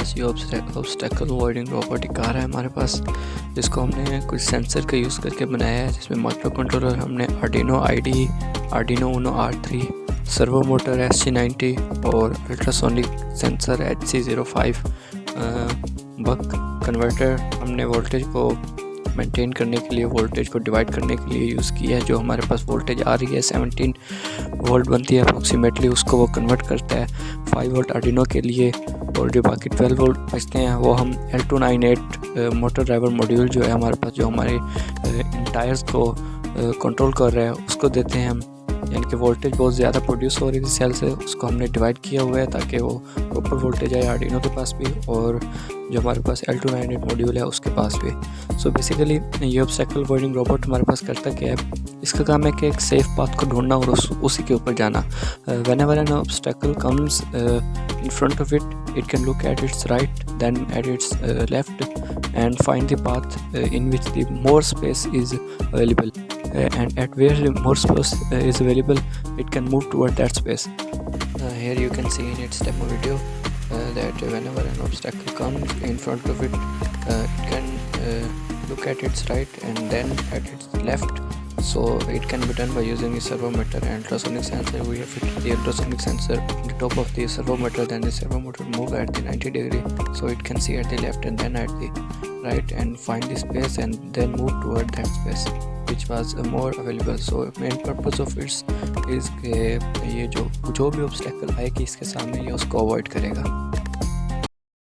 पास ये obstacle avoiding robotic car है हमारे पास, जिसको हमने कुछ सेंसर का यूज़ करके बनाया है, जिसमें माइक्रो कंट्रोलर हमने Arduino ID, Arduino Uno R3, servo motor SG90 और ultrasonic sensor HC05, buck converter हमने वोल्टेज को मेंटेन करने के लिए, वोल्टेज को डिवाइड करने के लिए यूज़ किया है। जो हमारे पास वोल्टेज आ रही है 17 वोल्ट बनती है अप्रोक्सीमेटली, उसको वो कन्वर्ट करता है 5 वोल्ट आर्डिनो के लिए, और जो बाकी 12 वोल्ट बचते हैं वो हम L298 मोटर ड्राइवर मॉड्यूल जो है हमारे पास, जो हमारे इन टायर्स को कंट्रोल कर रहा है, उसको देते हैं हम। यानी कि वोल्टेज बहुत ज़्यादा प्रोड्यूस हो रही थी सेल से, उसको हमने डिवाइड किया हुआ है ताकि वो प्रॉपर वोल्टेज आए आर्डिनो के पास भी और जो हमारे पास L298 मॉड्यूल है उसके पास भी। सो बेसिकली ये ऑब्स्टेकल अवॉइडिंग रोबोट हमारे पास करता क्या है, इसका काम है कि एक सेफ पाथ को ढूंढना और उसी के ऊपर जाना। Whenever an obstacle comes in front of it can look at its right then at its left and find the path in which the more space is available, and at where more space is available it can move toward that space. Here you can see in its demo video that whenever an obstacle comes in front of it, it can look at its right and then at its left. So it can be done by using the servo motor and ultrasonic sensor. We have fitted the ultrasonic sensor on the top of the servo motor, then the servo motor move at the 90 degree, so it can see at the left and then at the right and find the space and then move toward that space which was more available. So main purpose of its is कि ये जो भी obstacle आएगी इसके सामने ये उसको avoid करेगा।